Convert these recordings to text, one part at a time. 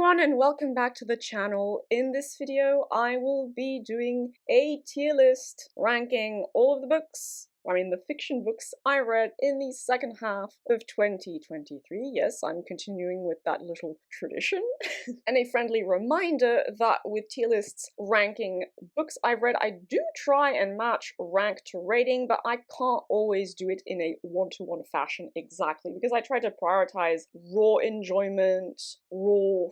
everyone and welcome back to the channel. In this video, I will be doing a tier list ranking all of the the fiction books I read in the second half of 2023. Yes, I'm continuing with that little tradition. And a friendly reminder that with tier lists ranking books I've read, I do try and match rank to rating, but I can't always do it in a one-to-one fashion exactly, because I try to prioritize raw enjoyment, raw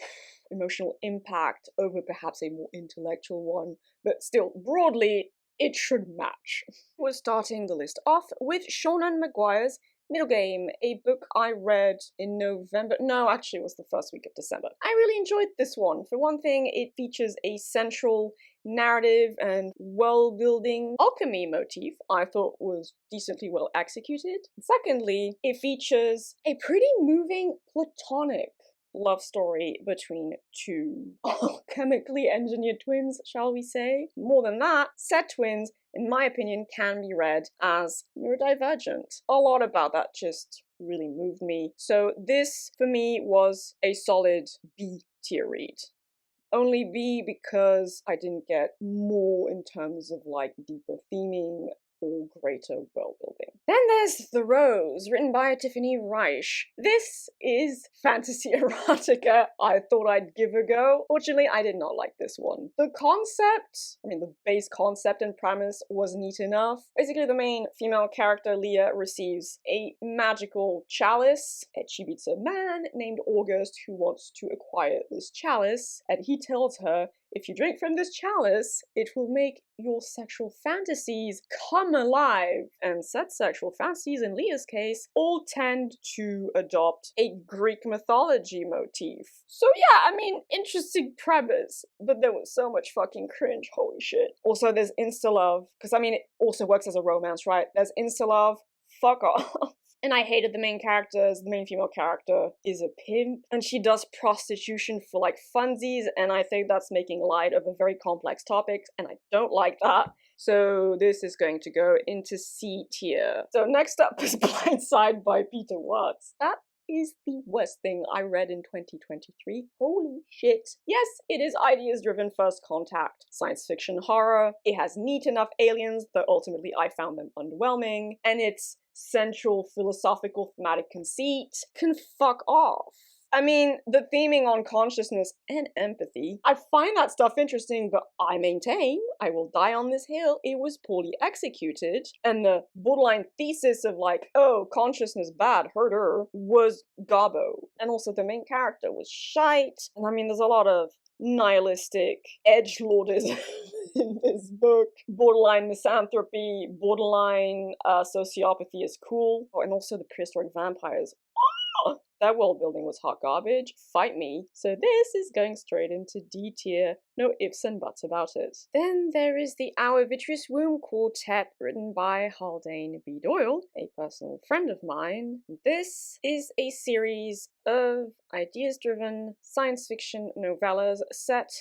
emotional impact over perhaps a more intellectual one, but still, broadly, it should match. We're starting the list off with Seanan McGuire's Middle Game, a book I read in November. No, actually, it was the first week of December. I really enjoyed this one. For one thing, it features a central narrative and world-building alchemy motif I thought was decently well executed. Secondly, it features a pretty moving platonic love story between two alchemically engineered twins, shall we say. More than that, said twins, in my opinion, can be read as neurodivergent. A lot about that just really moved me. So this, for me, was a solid B tier read. Only B because I didn't get more in terms of like deeper theming or greater world building. Then there's The Rose, written by Tiffany Reich. This is fantasy erotica I thought I'd give a go. Fortunately, I did not like this one. The concept, the base concept and premise was neat enough. Basically, the main female character, Leah, receives a magical chalice, and she meets a man named August who wants to acquire this chalice, and he tells her, if you drink from this chalice, it will make your sexual fantasies come alive. And said sexual fantasies, in Leah's case, all tend to adopt a Greek mythology motif. So yeah, interesting premise, but there was so much fucking cringe, holy shit. Also, there's insta-love, because it also works as a romance, right? There's insta-love, fuck off. And I hated the main characters. The main female character is a pimp, and she does prostitution for like funsies, and I think that's making light of a very complex topic, and I don't like that. So this is going to go into C tier. So next up is Blind Side by Peter Watts. That is the worst thing I read in 2023. Holy shit. Yes, it is ideas-driven first contact science fiction horror. It has neat enough aliens, though ultimately I found them underwhelming, and its central philosophical thematic conceit can fuck off. The theming on consciousness and empathy, I find that stuff interesting, but I maintain, I will die on this hill, it was poorly executed, and the borderline thesis of like, oh, consciousness bad, hurt her, was gobbo. And also the main character was shite, and there's a lot of nihilistic edgelordism in this book. Borderline misanthropy, borderline sociopathy is cool, and also the prehistoric vampires. That world building was hot garbage. Fight me. So this is going straight into D tier. No ifs and buts about it. Then there is the Our Vitreous Womb Quartet, written by Haldane B. Doyle, a personal friend of mine. This is a series of ideas-driven science fiction novellas set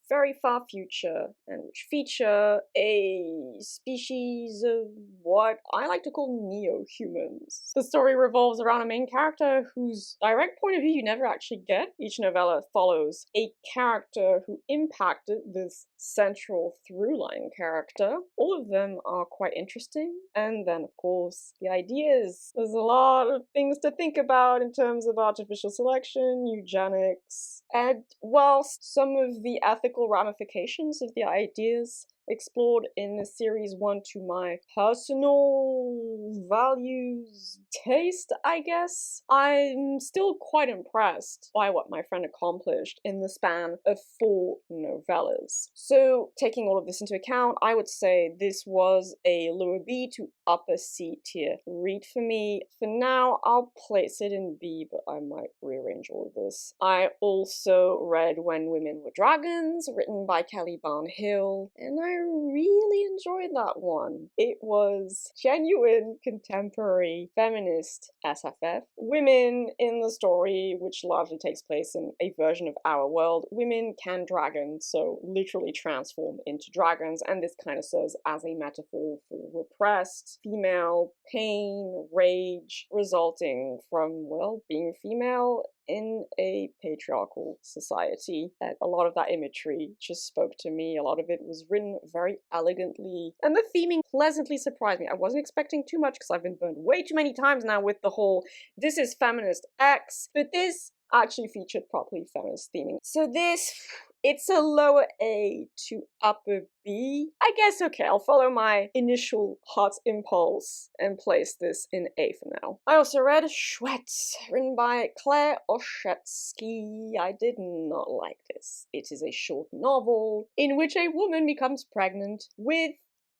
very far future, and which feature a species of what I like to call neo-humans. The story revolves around a main character whose direct point of view you never actually get. Each novella follows a character who impacted this central through-line character. All of them are quite interesting, and then of course the ideas. There's a lot of things to think about in terms of artificial selection, eugenics, and whilst some of the ethical ramifications of the ideas explored in the series won to my personal values taste, I guess, I'm still quite impressed by what my friend accomplished in the span of 4 novellas. So, taking all of this into account, I would say this was a lower B to upper C tier read for me. For now, I'll place it in B, but I might rearrange all of this. I also read When Women Were Dragons, written by Kelly Barnhill, and I really enjoyed that one. It was genuine contemporary feminist SFF. Women in the story, which largely takes place in a version of our world, women can dragon, so literally transform into dragons, and this kind of serves as a metaphor for repressed female pain, rage, resulting from, well, being female in a patriarchal society. And a lot of that imagery just spoke to me. A lot of it was written very elegantly, and the theming pleasantly surprised me. I wasn't expecting too much because I've been burned way too many times now with the whole this is feminist X, but this actually featured properly feminist theming. So this, it's a lower A to upper B. I guess, okay, I'll follow my initial heart's impulse and place this in A for now. I also read Chouette, written by Claire Oshetsky. I did not like this. It is a short novel in which a woman becomes pregnant with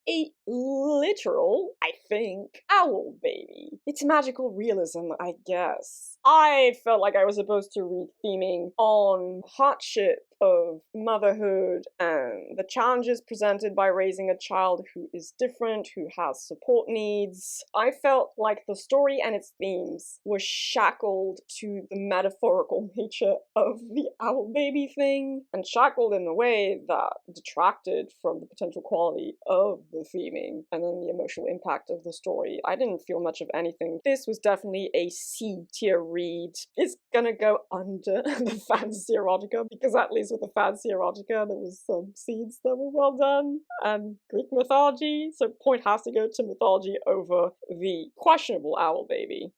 a literal, I think, owl baby. It's magical realism, I guess. I felt like I was supposed to read theming on hardship of motherhood and the challenges presented by raising a child who is different, who has support needs. I felt like the story and its themes were shackled to the metaphorical nature of the owl baby thing, and shackled in a way that detracted from the potential quality of the theming and then the emotional impact of the story. I didn't feel much of anything. This was definitely a C tier read. It's gonna go under the fantasy erotica, because at least with the fantasy erotica there was some scenes that were well done, and Greek mythology, so point has to go to mythology over the questionable owl baby.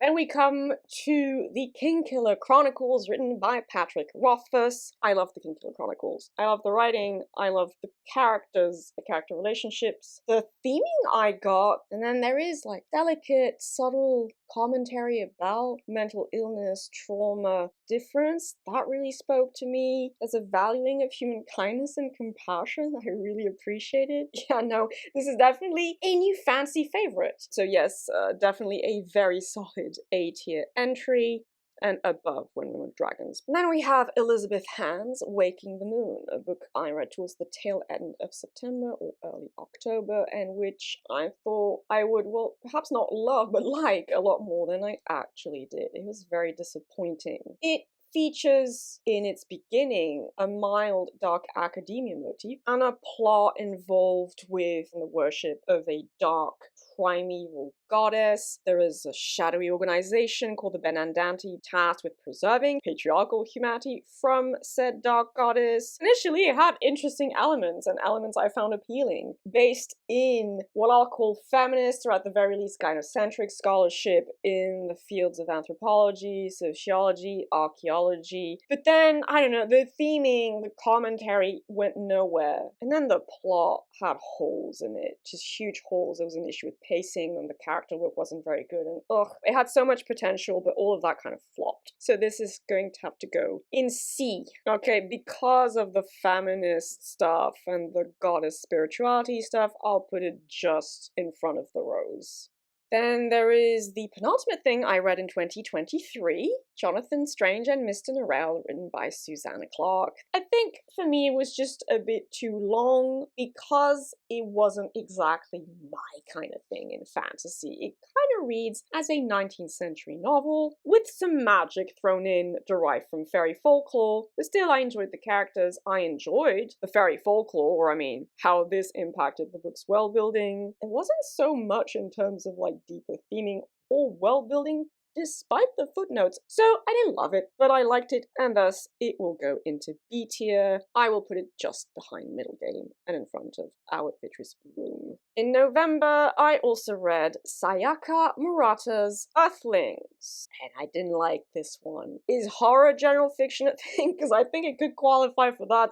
Then we come to the Kingkiller Chronicles, written by Patrick Rothfuss. I love the Kingkiller Chronicles. I love the writing, I love the characters, the character relationships, the theming I got, and then there is like delicate, subtle commentary about mental illness, trauma, difference. That really spoke to me. There's a valuing of human kindness and compassion that I really appreciated. Yeah, no, this is definitely a new fancy favorite. So yes, definitely a very solid A tier entry, and above When Women Were Dragons. And then we have Elizabeth Hand's Waking the Moon, a book I read towards the tail end of September or early October, and which I thought I would, well, perhaps not love, but like a lot more than I actually did. It was very disappointing. It features in its beginning a mild dark academia motif and a plot involved with the worship of a dark primeval goddess. There is a shadowy organization called the Benandanti tasked with preserving patriarchal humanity from said dark goddess. Initially, it had interesting elements, and elements I found appealing, based in what I'll call feminist, or at the very least gynocentric scholarship in the fields of anthropology, sociology, archaeology. But then, I don't know, the theming, the commentary went nowhere. And then the plot had holes in it, just huge holes. There was an issue with pacing, and the character work wasn't very good, and it had so much potential, but all of that kind of flopped. So this is going to have to go in C. Okay, because of the feminist stuff and the goddess spirituality stuff, I'll put it just in front of the rose. Then there is the penultimate thing I read in 2023, Jonathan Strange and Mr. Norrell, written by Susanna Clarke. I think for me it was just a bit too long because it wasn't exactly my kind of thing in fantasy. It kind of reads as a 19th century novel with some magic thrown in derived from fairy folklore, but still I enjoyed the characters. I enjoyed the fairy folklore, or I mean, how this impacted the book's world building. It wasn't so much in terms of like deeper theming or world building, despite the footnotes. So I didn't love it, but I liked it, and thus it will go into B tier. I will put it just behind Middlegame and in front of Our Vitreous Room. In November, I also read Sayaka Murata's Earthlings, and I didn't like this one. Is horror general fiction a thing? Because I think it could qualify for that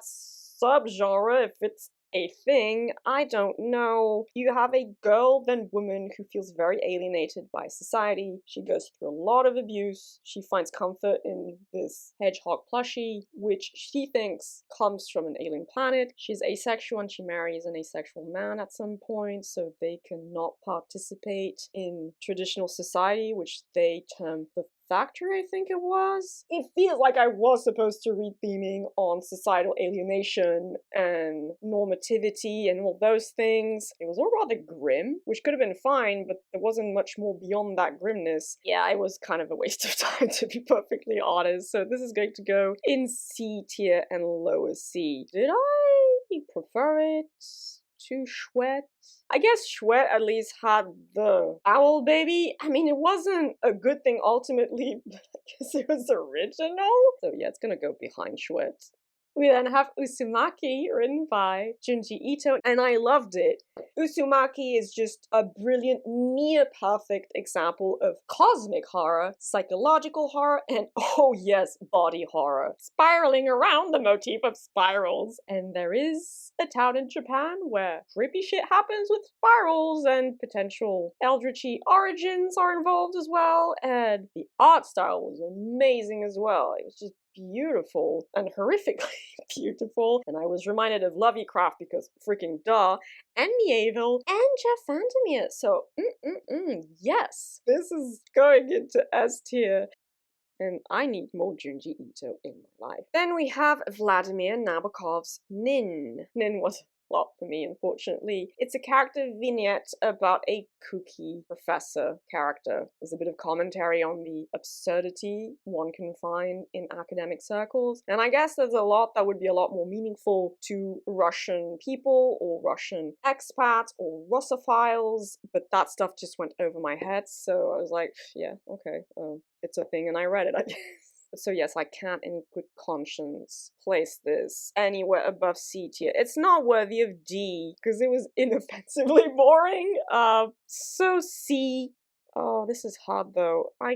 subgenre if it's a thing. I don't know. You have a girl, then woman, who feels very alienated by society. She goes through a lot of abuse. She finds comfort in this hedgehog plushie, which she thinks comes from an alien planet. She's asexual and she marries an asexual man at some point, so they cannot participate in traditional society, which they term the Factory, I think it was. It feels like I was supposed to read theming on societal alienation and normativity and all those things. It was all rather grim, which could have been fine, but there wasn't much more beyond that grimness. Yeah, it was kind of a waste of time, to be perfectly honest. So this is going to go in C tier and lower C. Did I prefer it? to Chouette. I guess Chouette at least had the owl baby. I mean, it wasn't a good thing ultimately, but I guess it was original. So yeah, it's gonna go behind Chouette. We then have Uzumaki, written by Junji Ito, and I loved it. Uzumaki is just a brilliant, near-perfect example of cosmic horror, psychological horror, and oh yes, body horror. Spiraling around the motif of spirals. And there is a town in Japan where creepy shit happens with spirals, and potential eldritchy origins are involved as well, and the art style was amazing as well. It was just beautiful and horrifically beautiful, and I was reminded of Lovecraft because freaking duh, and Mieville and Jeff Vandermeer. So yes, this is going into S tier. And I need more Junji Ito in my life. Then we have Vladimir Nabokov's Nin. Nin was a lot for me, unfortunately. It's a character vignette about a kooky professor character. There's a bit of commentary on the absurdity one can find in academic circles. And I guess there's a lot that would be a lot more meaningful to Russian people or Russian expats or Russophiles, but that stuff just went over my head, so I was like, yeah, okay, it's a thing, and I read it, I guess. So yes, I can't in good conscience place this anywhere above C tier. It's not worthy of D, because it was inoffensively boring. So C. Oh, this is hard though. I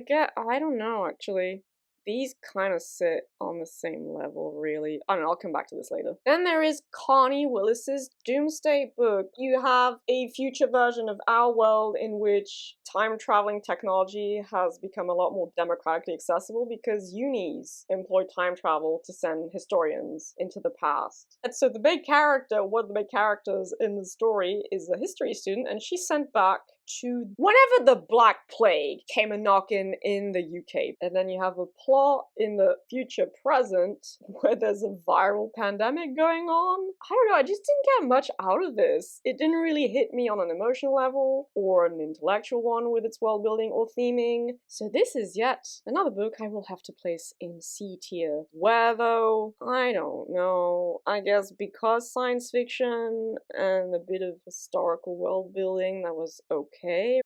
don't know actually. These kind of sit on the same level, really. I don't know, I'll come back to this later. Then there is Connie Willis's Doomsday Book. You have a future version of our world in which time-traveling technology has become a lot more democratically accessible because unis employ time travel to send historians into the past. And so the main character, one of the main characters in the story, is a history student, and she's sent back to whenever the Black Plague came a-knockin' in the UK. And then you have a plot in the future present where there's a viral pandemic going on. I don't know, I just didn't get much out of this. It didn't really hit me on an emotional level or an intellectual one with its world building or theming. So this is yet another book I will have to place in C tier. Where though? I don't know. I guess because science fiction and a bit of historical world building, that was okay.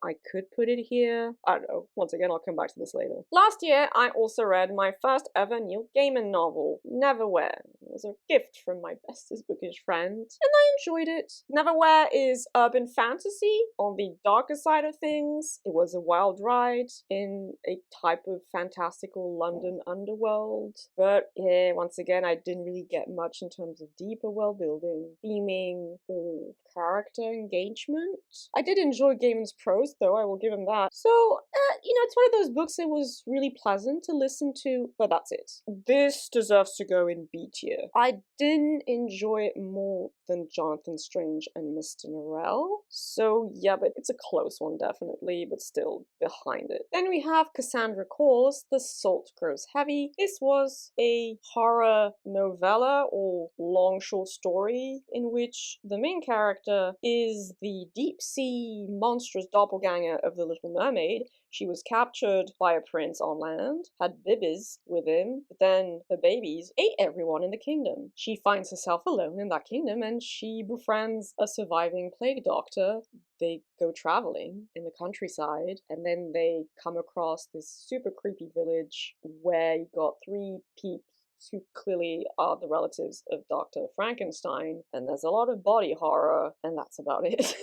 I could put it here. I don't know. Once again, I'll come back to this later. Last year, I also read my first ever Neil Gaiman novel, Neverwhere. It was a gift from my bestest bookish friend, and I enjoyed it. Neverwhere is urban fantasy on the darker side of things. It was a wild ride in a type of fantastical London underworld, but yeah, once again, I didn't really get much in terms of deeper world building, theming, or character engagement. I did enjoy Gaiman's prose, though, I will give him that. So, it's one of those books that was really pleasant to listen to, but that's it. This deserves to go in B tier. I didn't enjoy it more than Jonathan Strange and Mr. Norrell, so yeah, but it's a close one definitely, but still behind it. Then we have Cassandra Claus, The Salt Grows Heavy. This was a horror novella or long short story in which the main character is the deep-sea monstrous doppelganger of the Little Mermaid. She was captured by a prince on land, had babies with him, but then her babies ate everyone in the kingdom. She finds herself alone in that kingdom and she befriends a surviving plague doctor. They go traveling in the countryside and then they come across this super creepy village where you got three peeps who clearly are the relatives of Dr. Frankenstein, and there's a lot of body horror, and that's about it.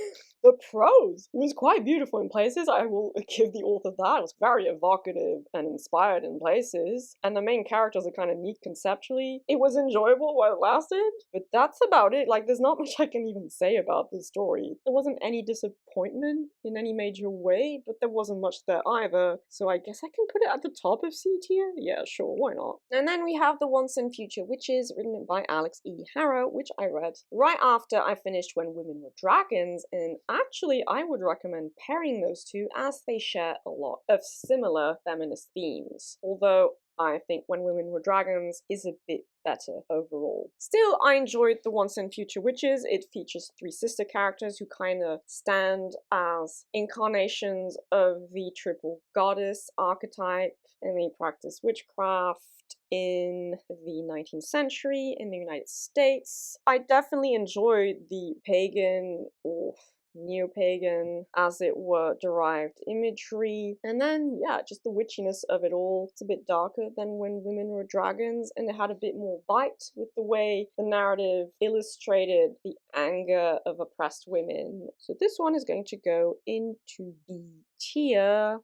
The prose was quite beautiful in places, I will give the author that. It was very evocative and inspired in places, and the main characters are kind of neat conceptually. It was enjoyable while it lasted, but that's about it. Like, there's not much I can even say about this story. There wasn't any disappointment in any major way, but there wasn't much there either, so I guess I can put it at the top of C tier? Yeah, sure, why not? And then we have The Once and Future Witches, written by Alex E. Harrow, which I read right after I finished When Women Were Dragons, and actually I would recommend pairing those two as they share a lot of similar feminist themes. Although I think When Women Were Dragons is a bit better overall. Still, I enjoyed The Once and Future Witches. It features three sister characters who kind of stand as incarnations of the triple goddess archetype, and they practice witchcraft in the 19th century in the United States. I definitely enjoyed the pagan or neo-pagan, as it were, derived imagery, and then yeah, just the witchiness of it all. It's a bit darker than When Women Were Dragons, and it had a bit more bite with the way the narrative illustrated the anger of oppressed women. So this one is going to go into B tier.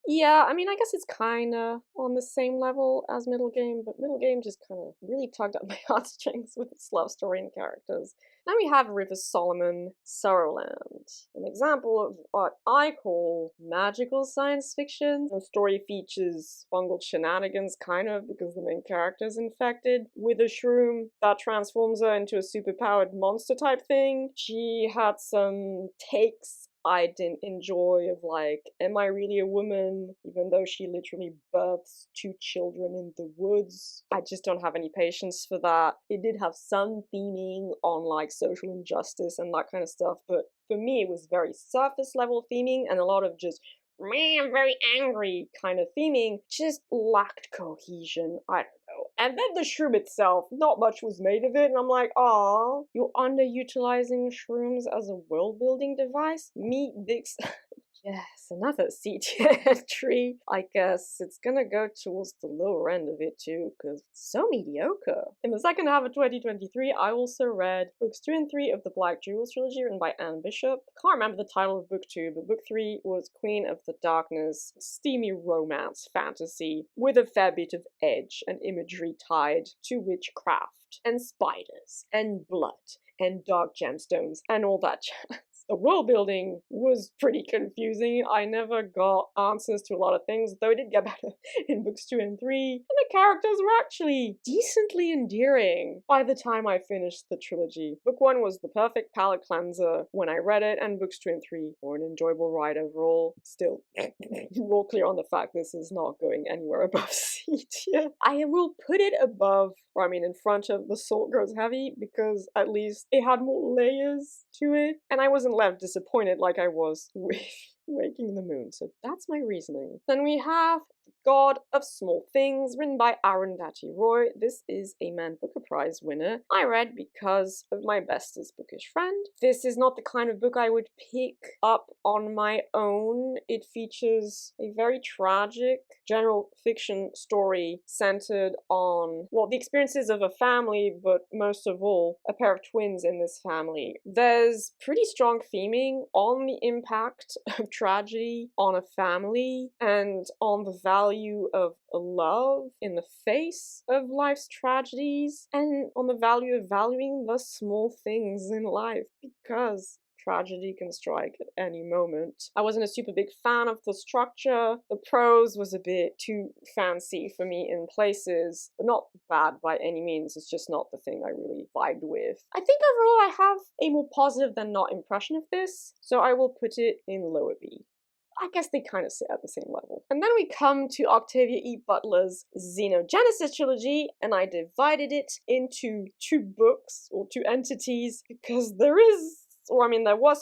Yeah, I mean, I guess it's kinda on the same level as Middle Game, but Middle Game just kinda really tugged at my heartstrings with its love story and characters. Then we have Rivers Solomon, Sorrowland, an example of what I call magical science fiction. The story features fungal shenanigans, kind of, because the main character is infected with a shroom that transforms her into a superpowered monster type thing. She had some takes I didn't enjoy of like, am I really a woman? Even though she literally births two children in the woods. I just don't have any patience for that. It did have some theming on like social injustice and that kind of stuff, but for me it was very surface level theming and a lot of just me, I'm very angry kind of theming just lacked cohesion. I don't know. And then the shroom itself, not much was made of it, and I'm like, aw, you're underutilizing shrooms as a world building device? Meet Dix. Yes, another C tier entry. I guess it's gonna go towards the lower end of it too, because it's so mediocre. In the second half of 2023, I also read books 2 and 3 of the Black Jewels trilogy written by Anne Bishop. Can't remember the title of book 2, but book 3 was Queen of the Darkness, steamy romance fantasy with a fair bit of edge and imagery tied to witchcraft and spiders and blood and dark gemstones and all that jazz. The world building was pretty confusing. I never got answers to a lot of things, though it did get better in books 2 and 3. And the characters were actually decently endearing by the time I finished the trilogy. Book 1 was the perfect palate cleanser when I read it, and books 2 and 3 were an enjoyable ride overall. Still, we're all clear on the fact this is not going anywhere above C tier. I will put it above, or I mean in front of The Salt Grows Heavy, because at least it had more layers to it, and I wasn't left disappointed like I was with Waking the Moon, so that's my reasoning. Then we have God of Small Things, written by Arundhati Roy. This is a Man Booker Prize winner. I read because of my bestest bookish friend. This is not the kind of book I would pick up on my own. It features a very tragic general fiction story centered on, well, the experiences of a family, but most of all, a pair of twins in this family. There's pretty strong theming on the impact of tragedy on a family and on the value of love in the face of life's tragedies and on the value of valuing the small things in life, because tragedy can strike at any moment. I wasn't a super big fan of the structure. The prose was a bit too fancy for me in places, but not bad by any means. It's just not the thing I really vibed with. I think overall I have a more positive than not impression of this, so I will put it in lower B. I guess they kind of sit at the same level. And then we come to Octavia E. Butler's Xenogenesis trilogy, and I divided it into two books, or two entities, because there was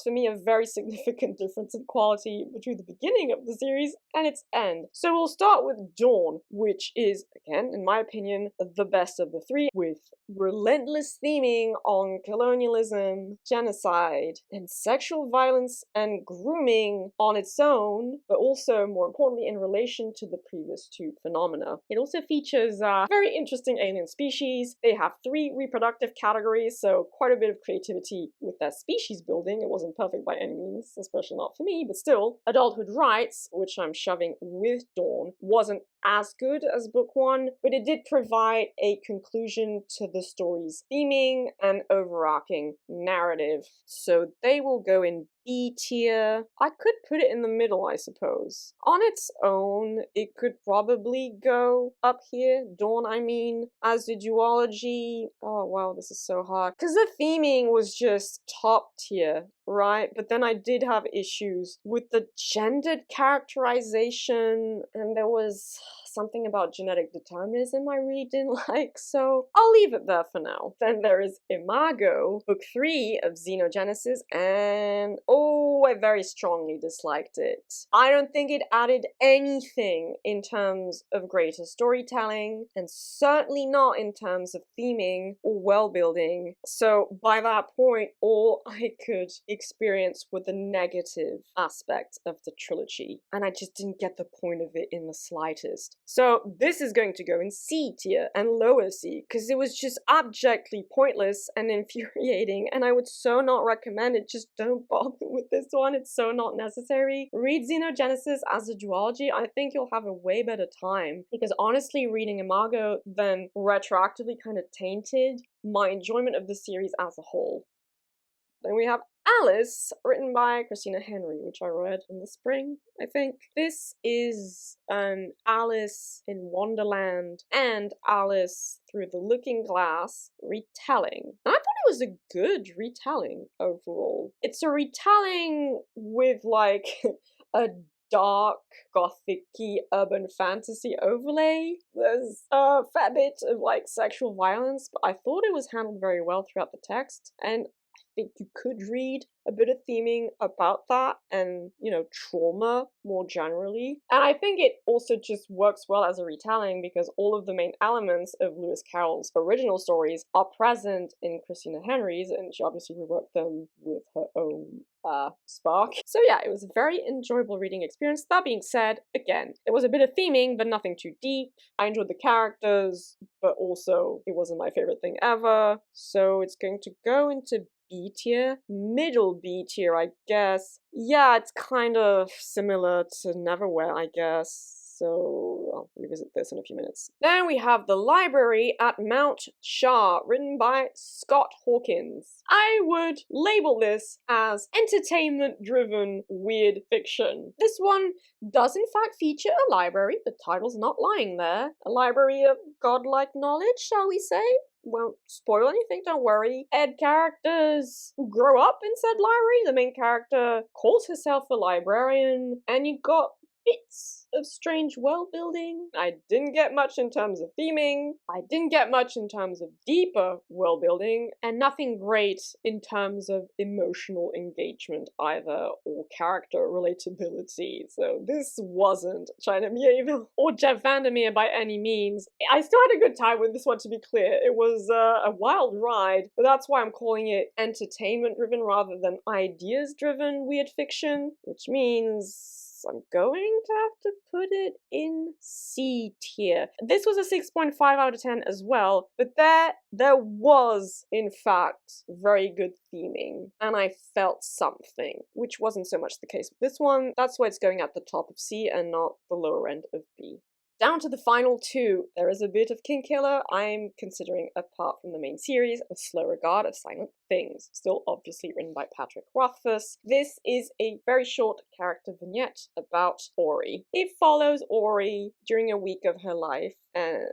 for me a very significant difference in quality between the beginning of the series and its end. So we'll start with Dawn, which is, again, in my opinion, the best of the three, with relentless theming on colonialism, genocide, and sexual violence and grooming on its own, but also, more importantly, in relation to the previous two phenomena. It also features a very interesting alien species. They have 3 reproductive categories, so quite a bit of creativity with their species building. It wasn't perfect by any means, especially not for me, but still. Adulthood Rights, which I'm shoving with Dawn, wasn't as good as book 1, but it did provide a conclusion to the story's theming and overarching narrative. So they will go in B tier. I could put it in the middle, I suppose. On its own, it could probably go up here. Dawn, I mean. As the duology, oh wow, this is so hard. Because the theming was just top tier, right? But then I did have issues with the gendered characterization, and there was something about genetic determinism I really didn't like, so I'll leave it there for now. Then there is Imago, book 3 of Xenogenesis, and oh, I very strongly disliked it. I don't think it added anything in terms of greater storytelling, and certainly not in terms of theming or world building. So by that point, all I could experience were the negative aspects of the trilogy, and I just didn't get the point of it in the slightest. So this is going to go in C tier and lower C, because it was just abjectly pointless and infuriating, and I would so not recommend it. Just don't bother with this one, it's so not necessary. Read Xenogenesis as a duology, I think you'll have a way better time, because honestly reading Imago then retroactively kind of tainted my enjoyment of the series as a whole. Then we have Alice, written by Christina Henry, which I read in the spring, I think. This is an Alice in Wonderland and Alice Through the Looking Glass retelling. And I thought it was a good retelling overall. It's a retelling with like a dark, gothic-y urban fantasy overlay. There's a fair bit of like sexual violence, but I thought it was handled very well throughout the text, and I think you could read a bit of theming about that and, you know, trauma more generally. And I think it also just works well as a retelling because all of the main elements of Lewis Carroll's original stories are present in Christina Henry's, and she obviously reworked them with her own spark. So yeah, it was a very enjoyable reading experience. That being said, again, there was a bit of theming, but nothing too deep. I enjoyed the characters, but also it wasn't my favorite thing ever. So it's going to go into B tier, middle B tier, I guess. Yeah, it's kind of similar to Neverwhere, I guess. So I'll revisit this in a few minutes. Then we have The Library at Mount Shah, written by Scott Hawkins. I would label this as entertainment-driven weird fiction. This one does in fact feature a library, the title's not lying there. A library of godlike knowledge, shall we say? Won't spoil anything, don't worry. Ed characters who grow up in said library. The main character calls herself a librarian, and you got bits of strange world building. I didn't get much in terms of theming. I didn't get much in terms of deeper world building, and nothing great in terms of emotional engagement either, or character relatability. So this wasn't China Miéville or Jeff Vandermeer by any means. I still had a good time with this one, to be clear. It was a wild ride, but that's why I'm calling it entertainment driven rather than ideas driven weird fiction, which means I'm going to have to put it in C tier. This was a 6.5 out of 10 as well, but there was, in fact, very good theming, and I felt something, which wasn't so much the case with this one. That's why it's going at the top of C and not the lower end of B. Down to the final two. There is a bit of Kingkiller I'm considering apart from the main series, A Slow Regard of Silent Things, still obviously written by Patrick Rothfuss. This is a very short character vignette about Ori. It follows Ori during a week of her life and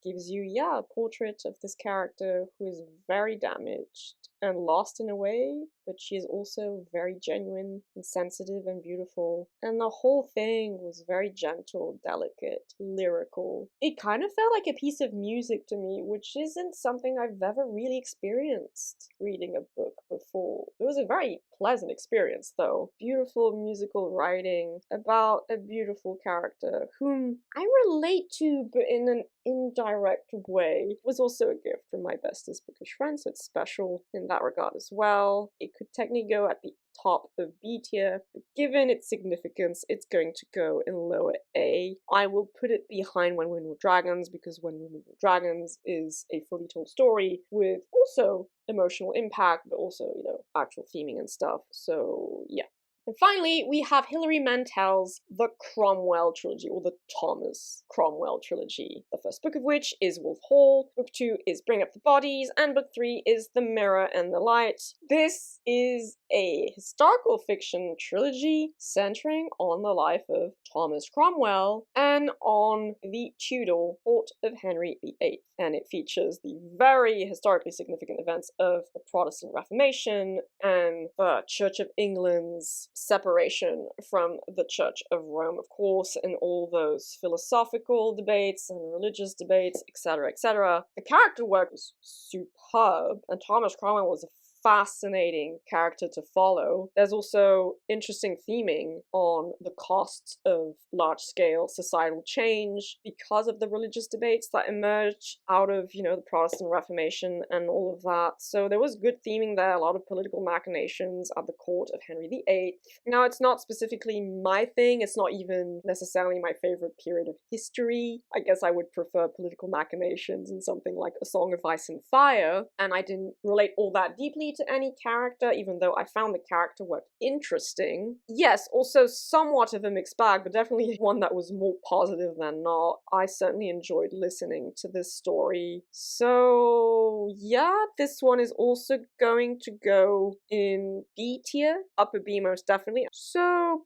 gives you, a portrait of this character who is very damaged and lost in a way, but she is also very genuine and sensitive and beautiful. And the whole thing was very gentle, delicate, lyrical. It kind of felt like a piece of music to me, which isn't something I've ever really experienced reading a book before. It was a very pleasant experience though. Beautiful musical writing about a beautiful character whom I relate to, but in an indirect way. It was also a gift from my bestest bookish friend, so it's special in that regard as well. It could technically go at the top of B tier, but given its significance, it's going to go in lower A. I will put it behind When Women Were Dragons, because When Women Were Dragons is a fully told story with also emotional impact, but also, actual theming and stuff. So yeah. And finally, we have Hilary Mantel's The Cromwell Trilogy, or the Thomas Cromwell Trilogy. The first book of which is Wolf Hall, book 2 is Bring Up the Bodies, and book 3 is The Mirror and the Light. This is a historical fiction trilogy centering on the life of Thomas Cromwell and on the Tudor court of Henry VIII. And it features the very historically significant events of the Protestant Reformation and the Church of England's separation from the Church of Rome, of course, in all those philosophical debates and religious debates, etc., etc. The character work was superb, and Thomas Cromwell was a fascinating character to follow. There's also interesting theming on the costs of large-scale societal change because of the religious debates that emerged out of, you know, the Protestant Reformation and all of that. So there was good theming there, a lot of political machinations at the court of Henry VIII. Now, it's not specifically my thing, it's not even necessarily my favorite period of history. I guess I would prefer political machinations in something like A Song of Ice and Fire, and I didn't relate all that deeply to any character, even though I found the character work interesting. Yes, also somewhat of a mixed bag, but definitely one that was more positive than not. I certainly enjoyed listening to this story. So yeah, this one is also going to go in B tier, upper B most definitely. So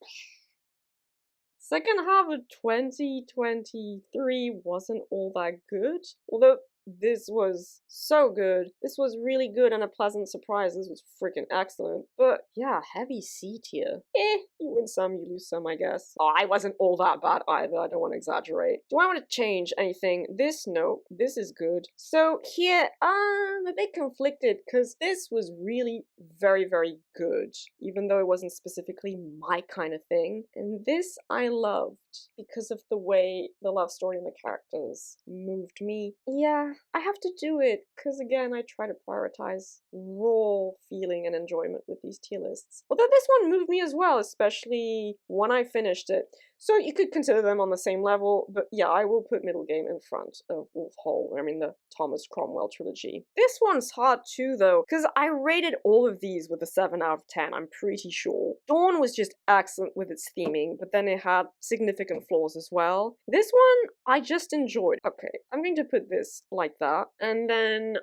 second half of 2023 wasn't all that good, although this was so good. This was really good and a pleasant surprise. This was freaking excellent. But yeah, heavy C tier. You win some, you lose some, I guess. Oh, I wasn't all that bad either, I don't want to exaggerate. Do I want to change anything? This, no. This is good. So here, I'm a bit conflicted because this was really very, very good, even though it wasn't specifically my kind of thing. And this I loved because of the way the love story and the characters moved me. Yeah, I have to do it because, again, I try to prioritize raw feeling and enjoyment with these tier lists. Although this one moved me as well, especially when I finished it. So you could consider them on the same level, but yeah, I will put Middle Game in front of Wolf Hall, I mean the Thomas Cromwell trilogy. This one's hard too though, because I rated all of these with a 7 out of 10, I'm pretty sure. Dawn was just excellent with its theming, but then it had significant flaws as well. This one, I just enjoyed. Okay, I'm going to put this like that, and then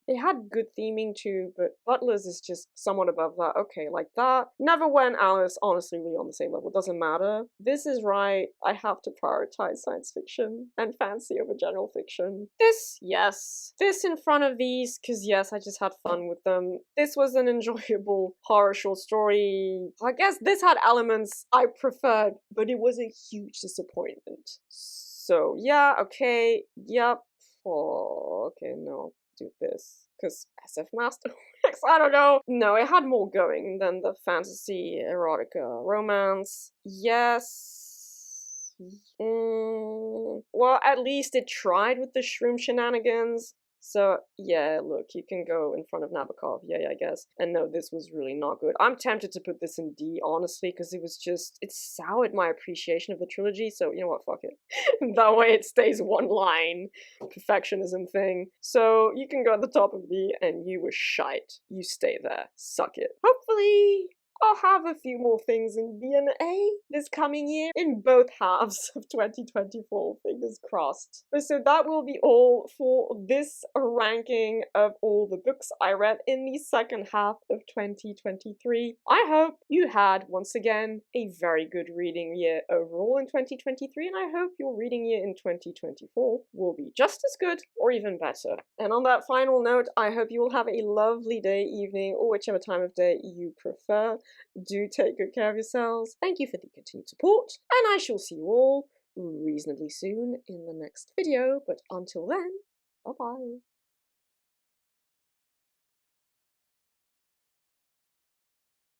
it had good theming too, but Butler's is just somewhat above that. Okay, like that. Neverwhere and Alice, honestly, really on the same level. Doesn't matter. This is right. I have to prioritize science fiction and fantasy over general fiction. This, yes. This in front of these, because yes, I just had fun with them. This was an enjoyable horror short story. I guess this had elements I preferred, but it was a huge disappointment. So yeah, okay, yep. Oh, okay, no. Do this because SF Masterworks, I don't know. No, it had more going than the fantasy, erotica, romance. Yes. Well, at least it tried with the shroom shenanigans. So, yeah, look, you can go in front of Nabokov, yeah, I guess. And no, this was really not good. I'm tempted to put this in D, honestly, because it was just, it soured my appreciation of the trilogy, so you know what, fuck it. That way it stays one line, perfectionism thing. So, you can go at the top of D, and you were shite. You stay there. Suck it. Hopefully, I'll have a few more things in B and A this coming year in both halves of 2024, fingers crossed. But so that will be all for this ranking of all the books I read in the second half of 2023. I hope you had, once again, a very good reading year overall in 2023, and I hope your reading year in 2024 will be just as good or even better. And on that final note, I hope you will have a lovely day, evening, or whichever time of day you prefer. Do take good care of yourselves. Thank you for the continued support, and I shall see you all reasonably soon in the next video. But until then, bye-bye.